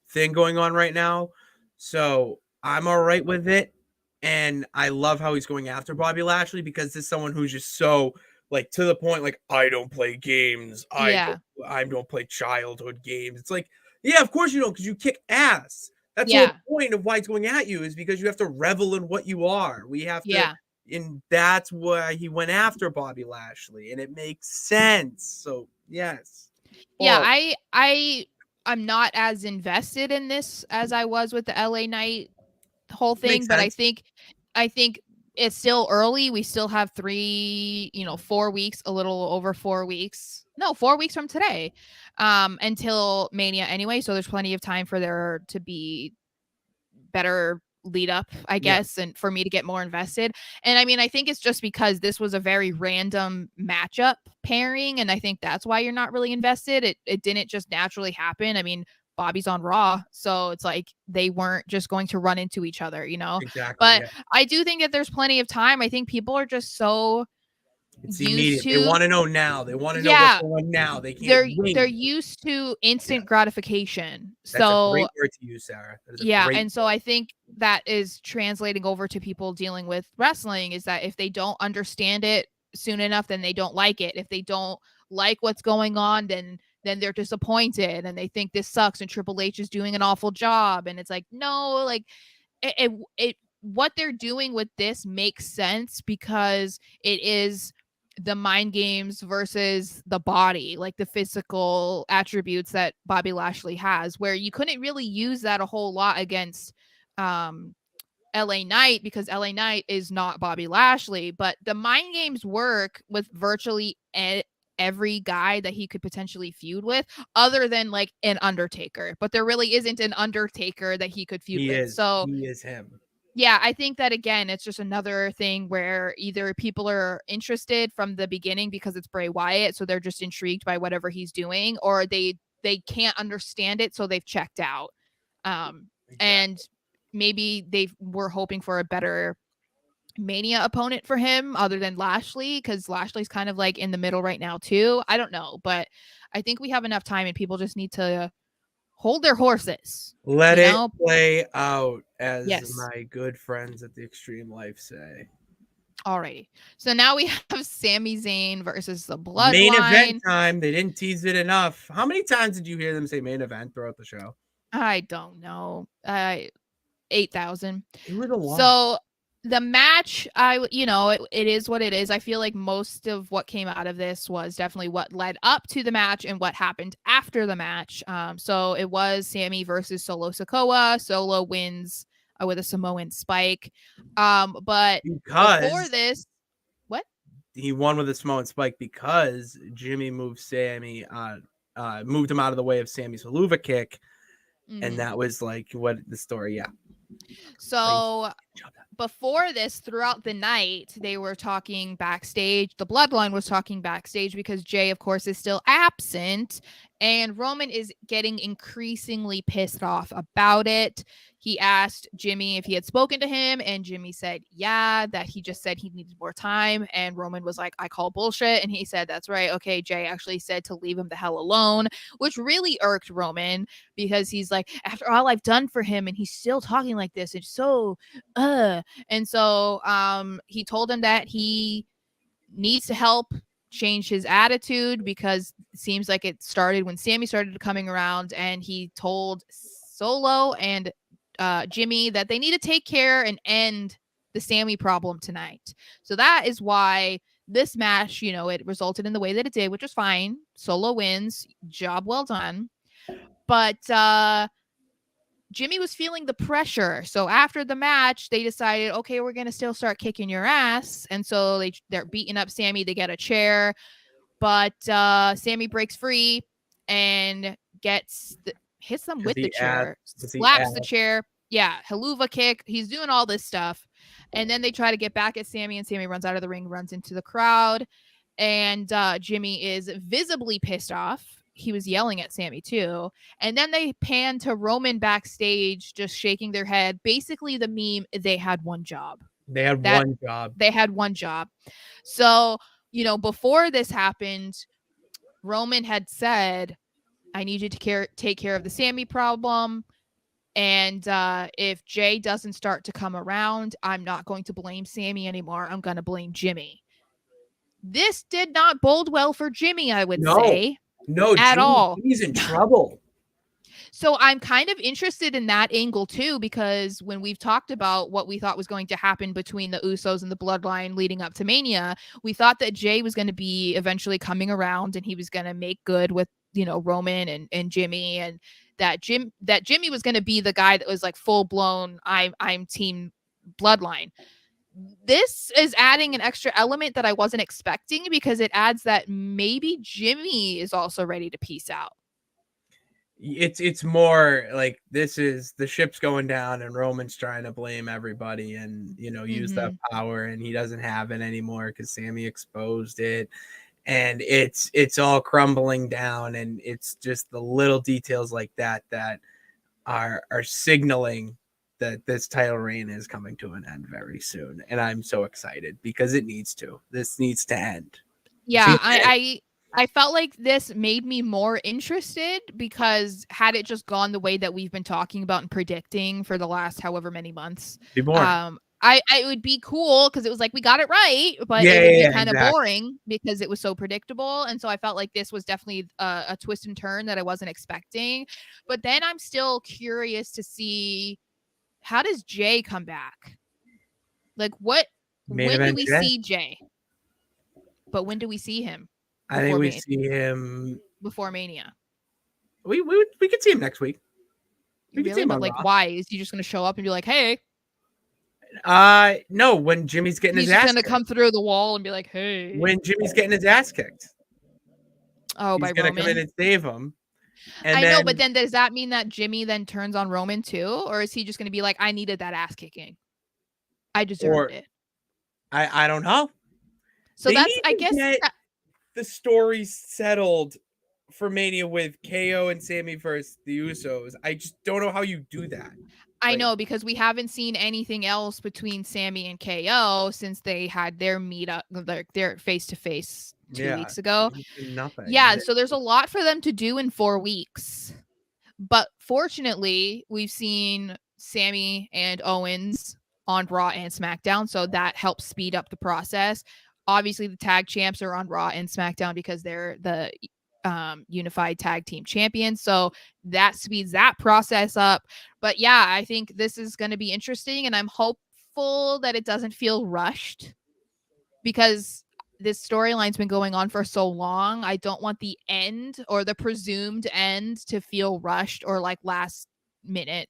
thing going on right now. So I'm all right with it. And I love how he's going after Bobby Lashley because this is someone who's just so like to the point, like, I don't play games. Yeah. I don't play childhood games. It's like, yeah, of course you don't, because you kick ass. That's the whole Yeah. point of why he's going at you, is because you have to revel in what you are. We have to, Yeah. and that's why he went after Bobby Lashley, and it makes sense. So yes. Yeah, Well, I'm not as invested in this as I was with the LA Knight whole thing, makes but sense. I think it's still early. We still have 4 weeks, a little over 4 weeks. No, 4 weeks from today. Until Mania anyway, so there's plenty of time for there to be better lead up, I Yeah, guess, and for me to get more invested. And I mean, I think it's just because this was a very random matchup pairing, and I think that's why you're not really invested. It didn't just naturally happen. I mean, Bobby's on Raw, so it's like they weren't just going to run into each other, you know. exactly. But Yeah. I do think that there's plenty of time. I think people are just so It's used immediate. They to, want to know now. They want to know what's yeah, going on now. They can't they're wait. used to Yeah. instant gratification. That's a So great word to use, Sarah. That is a yeah, great and so word. I think that is translating over to people dealing with wrestling, is that if they don't understand it soon enough, then they don't like it. If they don't like what's going on, then they're disappointed and they think this sucks and Triple H is doing an awful job. And it's like, no, like it what they're doing with this makes sense because it is the mind games versus the body, like the physical attributes that Bobby Lashley has, where you couldn't really use that a whole lot against um LA Knight because LA Knight is not Bobby Lashley, but the mind games work with virtually every guy that he could potentially feud with, other than like an Undertaker. But there really isn't an Undertaker that he could feud He with. is. So He is him. yeah, I think that again, it's just another thing where either people are interested from the beginning because it's Bray Wyatt, so they're just intrigued by whatever he's doing, or they can't understand it, so they've checked out. And Exactly. maybe they were hoping for a better Mania opponent for him other than Lashley, because Lashley's kind of like in the middle right now too. I don't know, but I think we have enough time, and people just need to hold their horses. Let You it know? play out, as Yes. my good friends at the Extreme Life say. Alrighty. So now we have Sami Zayn versus the Main event Bloodline. time. They didn't tease it enough. How many times did you hear them say main event throughout the show? I don't know. 8,000. It was a lot. So the match, it is what it is. I feel like most of what came out of this was definitely what led up to the match and what happened after the match. So it was Sammy versus Solo Sikoa. Solo wins with a Samoan spike. But before Because this, what? he won with a Samoan spike because Jimmy moved moved him out of the way of Sammy's haluva kick. And that was like what the story, yeah. So before this, throughout the night, they were talking backstage. The Bloodline was talking backstage because Jay, of course, is still absent. And Roman is getting increasingly pissed off about it. He asked Jimmy if he had spoken to him, and Jimmy said, yeah, that he just said he needed more time. And Roman was like, I call bullshit. And he said, that's right. Okay, Jay actually said to leave him the hell alone, which really irked Roman because he's like, after all I've done for him, and he's still talking like this. It's so, And so he told him that he needs to help change his attitude because it seems like it started when Sammy started coming around, and he told Solo and Jimmy that they need to take care and end the Sammy problem tonight. So that is why this match, it resulted in the way that it did, which was fine. Solo wins. Job well done. But Jimmy was feeling the pressure. So after the match, they decided, okay, we're going to still start kicking your ass. And so they're beating up Sammy. They get a chair, but Sammy breaks free and hits them with the chair, slaps the chair. Yeah, haluva kick. He's doing all this stuff. And then they try to get back at Sammy, and Sammy runs out of the ring, runs into the crowd. And Jimmy is visibly pissed off. He was yelling at Sammy too. And then they pan to Roman backstage, just shaking their head. Basically, the meme, they had one job. They had one job. They had one job. So, before this happened, Roman had said, I need you to take care of the Sammy problem. And if Jay doesn't start to come around, I'm not going to blame Sammy anymore. I'm going to blame Jimmy. This did not bode well for Jimmy, I would say, no, at all. Jimmy's in trouble. So I'm kind of interested in that angle too, because when we've talked about what we thought was going to happen between the Usos and the Bloodline leading up to Mania, we thought that Jay was going to be eventually coming around and he was going to make good with, Roman and Jimmy, and that Jimmy was going to be the guy that was like full blown, I'm team Bloodline. This is adding an extra element that I wasn't expecting, because it adds that maybe Jimmy is also ready to peace out. It's more like this is the ship's going down and Roman's trying to blame everybody and use that power, and he doesn't have it anymore because Sammy exposed it, and it's all crumbling down, and it's just the little details like that are signaling that this title reign is coming to an end very soon, and I'm so excited because it needs to. This needs to end. Yeah, I felt like this made me more interested, because had it just gone the way that we've been talking about and predicting for the last however many months, it would be cool because it was like we got it right, but it would be kind of boring because it was so predictable. And so I felt like this was definitely a twist and turn that I wasn't expecting. But then I'm still curious to see, how does Jay come back? Like when do we see Jay? But when do we see him? I think we see him before Mania. We could see him next week. We could see him, but like, why? Is he just going to show up and be like, "Hey"? No. When Jimmy's getting his ass kicked, he's going to come through the wall and be like, "Hey." When Jimmy's getting his ass kicked. Oh, he's going to come in and save him. And I know, but then does that mean that Jimmy then turns on Roman too, or is he just going to be like, "I needed that ass kicking. I deserved it." I don't know. So that's, I guess, the story's settled for Mania with KO and Sammy versus the Usos. I just don't know how you do that. I know, because we haven't seen anything else between Sammy and KO since they had their meetup, their face-to-face 2 weeks ago. Nothing. Yeah, so there's a lot for them to do in 4 weeks. But fortunately, we've seen Sammy and Owens on Raw and SmackDown, so that helps speed up the process. Obviously, the tag champs are on Raw and SmackDown because they're the unified tag team champions. So that speeds that process up. But yeah, I think this is going to be interesting, and I'm hopeful that it doesn't feel rushed, because this storyline's been going on for so long. I don't want the end or the presumed end to feel rushed or like last minute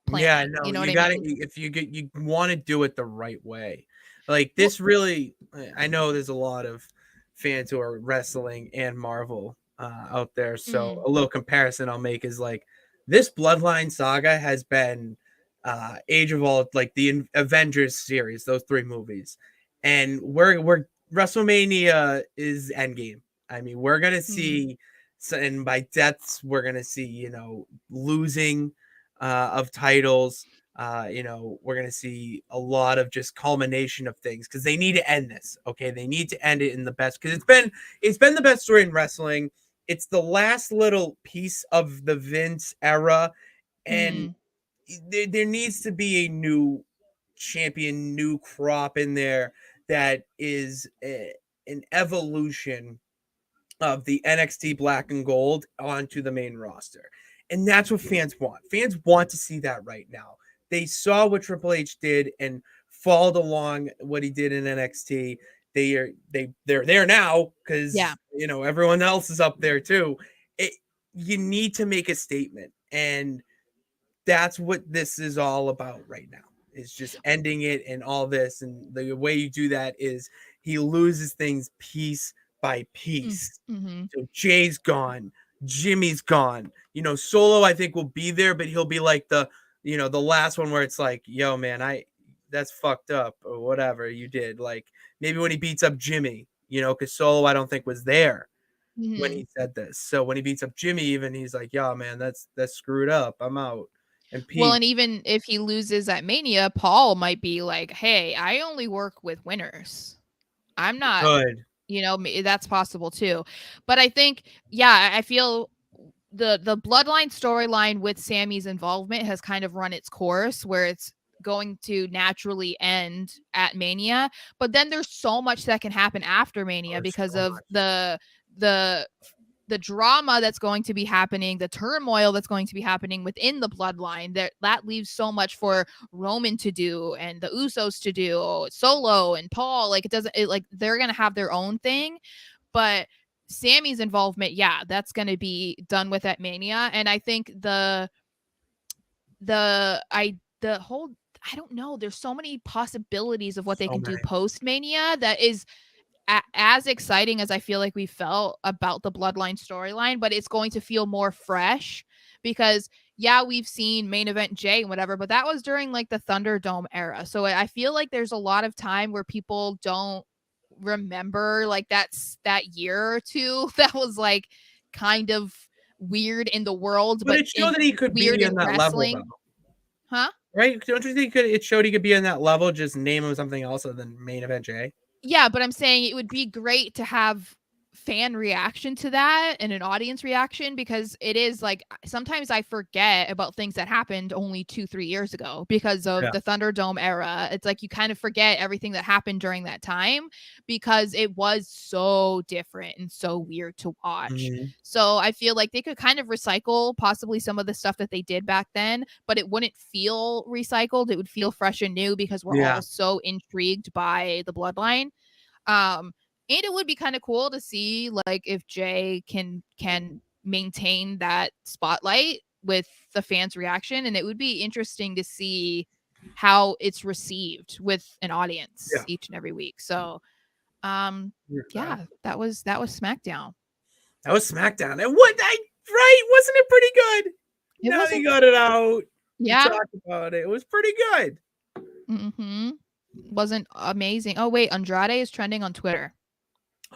planning. Yeah, no, you know you what I mean? If you want to do it the right way. Like this really, I know there's a lot of fans who are wrestling and Marvel out there. So a little comparison I'll make is like this Bloodline saga has been Age of All, like the Avengers series, those 3 movies. And we're WrestleMania is Endgame. I mean, we're going to see, and by deaths, we're going to see, losing of titles. We're going to see a lot of just culmination of things because they need to end this. Okay. They need to end it in the best, because it's been the best story in wrestling. It's the last little piece of the Vince era. And there needs to be a new champion, new crop in there that is an evolution of the NXT Black and Gold onto the main roster. And that's what fans want. Fans want to see that right now. They saw what Triple H did and followed along what he did in NXT. They're there now because everyone else is up there too. You need to make a statement, and that's what this is all about right now. It's just ending it and all this, and the way you do that is he loses things piece by piece. So Jay's gone, Jimmy's gone. Solo I think will be there, but he'll be like the last one where it's like, yo man, that's fucked up or whatever you did. Like maybe when he beats up Jimmy, because Solo I don't think was there when he said this. So when he beats up Jimmy, even he's like, yo man, that's screwed up. I'm out. And well, and even if he loses at Mania, Paul might be like, hey, I only work with winners. I'm not good. You know, that's possible too. But I think, yeah, I feel the bloodline storyline with Sammy's involvement has kind of run its course, where it's going to naturally end at Mania. But then there's so much that can happen after Mania because of the drama that's going to be happening, the turmoil that's going to be happening within the bloodline. That leaves so much for Roman to do and the Usos to do, Solo and Paul. Like like they're gonna have their own thing, but Sammy's involvement, yeah, that's gonna be done with at Mania. And I think the whole, I don't know, there's so many possibilities of what they can do post Mania that is as exciting as I feel like we felt about the bloodline storyline, but it's going to feel more fresh because, yeah, we've seen main event Jay and whatever, but that was during like the Thunderdome era. So I feel like there's a lot of time where people don't remember like that year or two that was like kind of weird in the world, but it showed that he could be on that wrestling. level, though. Huh? Right? Don't you think it showed he could be on that level? Just name him something else other than main event Jay. Yeah, but I'm saying it would be great to have fan reaction to that and an audience reaction, because it is like sometimes I forget about things that happened only 2-3 years ago because of the Thunderdome era. It's like you kind of forget everything that happened during that time because it was so different and so weird to watch. Mm-hmm. So I feel like they could kind of recycle possibly some of the stuff that they did back then, but it wouldn't feel recycled. It would feel fresh and new because we're all so intrigued by the bloodline. And it would be kind of cool to see like if Jay can maintain that spotlight with the fans' reaction, and it would be interesting to see how it's received with an audience each and every week. So that was SmackDown. That was SmackDown. And wasn't it pretty good? Now they got it out. Yeah. Talk about it. It was pretty good. Mm-hmm. Wasn't amazing. Oh wait, Andrade is trending on Twitter.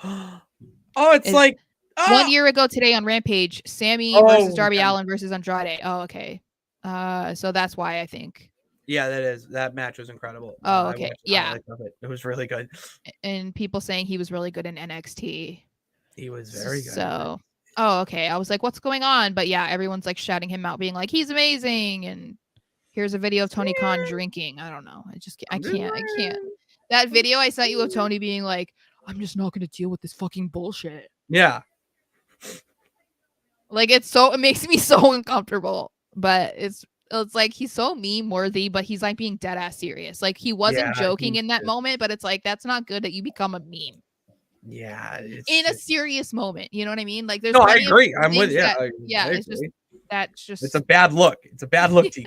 It's like 1 year ago today on Rampage, Sammy versus Darby Allin versus Andrade. Oh, okay. So that's why I think. Yeah, that match was incredible. Oh, okay. Yeah. It was really good. And people saying he was really good in NXT. He was very good. So, okay. I was like, what's going on? But yeah, everyone's like shouting him out, being like, he's amazing. And here's a video of Tony Khan drinking. I don't know. I can't. That video I sent you of Tony being like, I'm just not going to deal with this fucking bullshit. Yeah. Like it makes me so uncomfortable, but it's like he's so meme worthy, but he's like being dead ass serious. Like he wasn't joking in that moment, but it's like, that's not good that you become a meme. Yeah. In a serious moment. You know what I mean? Like there's No, I agree. I'm with you. It's a bad look. It's a bad look, TK.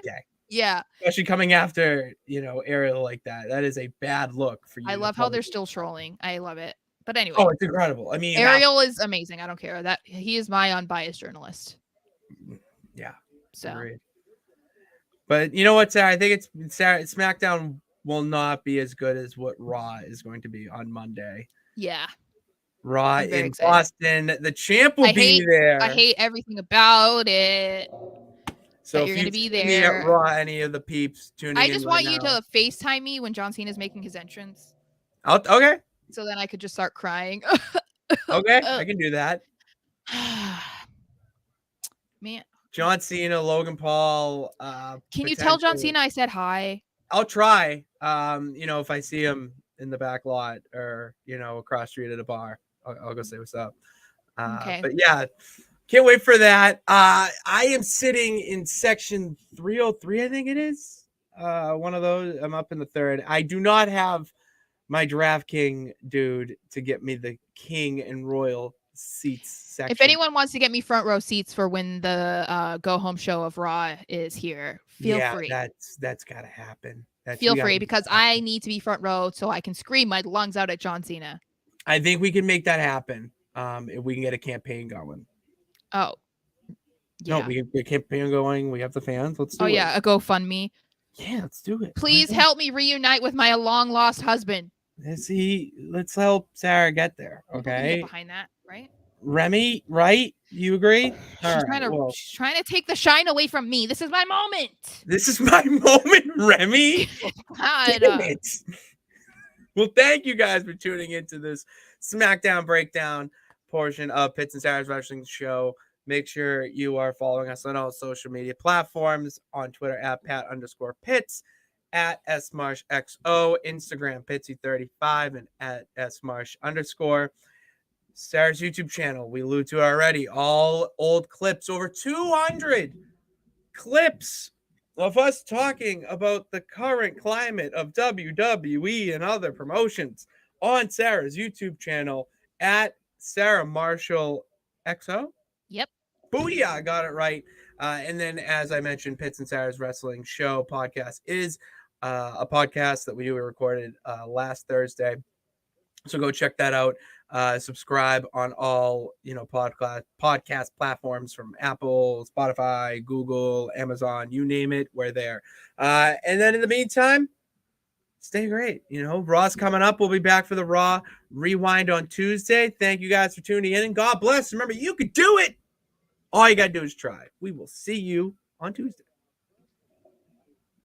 Yeah. Especially coming after, Ariel like that. That is a bad look for you. I love how they're still trolling. I love it. But anyway. Oh, it's incredible. I mean, Ariel is amazing. I don't care. That he is my unbiased journalist. Yeah. So. Agreed. But you know what, Sarah? I think SmackDown will not be as good as what Raw is going to be on Monday. Yeah. Raw in Boston. The champ will be there. I hate everything about it. So if you're gonna be there, Raw, any of the peeps tuning in, I just want you to FaceTime me when John Cena is making his entrance. Okay. So then I could just start crying. Okay, I can do that. Man, John Cena, Logan Paul. Can you tell John Cena I said hi? I'll try. If I see him in the back lot or across the street at a bar, I'll go say what's up. Okay. But yeah. Can't wait for that. I am sitting in section 303, I think it is. One of those. I'm up in the third. I do not have my DraftKings dude to get me the king and royal seats section. If anyone wants to get me front row seats for when the go home show of Raw is here, feel free. That's got to happen. Feel free because I need to be front row so I can scream my lungs out at John Cena. I think we can make that happen if we can get a campaign going. Oh, yeah. No, we get a campaign going. We have the fans. Let's do it. Oh, yeah. A GoFundMe. Yeah, let's do it. Please help me reunite with my long lost husband. Let's help Sarah get there. Okay. Get behind that, right? Remy, right? You agree? She's trying to take the shine away from me. This is my moment. This is my moment, Remy. Damn it. Well, thank you guys for tuning into this SmackDown breakdown portion of Pitts and Sara's Wrestling Show. Make sure you are following us on all social media platforms, on Twitter at Pat_Pitts, at SMarshXO, Instagram Pitsy35, and at SMarsh_. Sarah's YouTube channel, we allude to already, all old clips, over 200 clips of us talking about the current climate of WWE and other promotions on Sarah's YouTube channel at Sarah Marshall XO. Yep. Booyah, I got it right. And then, as I mentioned, Pitts and Sarah's Wrestling Show podcast is a podcast that we recorded last Thursday. So go check that out. Subscribe on all podcast platforms, from Apple, Spotify, Google, Amazon, you name it, we're there. And then in the meantime, stay great. Raw's coming up. We'll be back for the Raw Rewind on Tuesday. Thank you guys for tuning in, and God bless. Remember, you could do it. All you got to do is try. We will see you on Tuesday.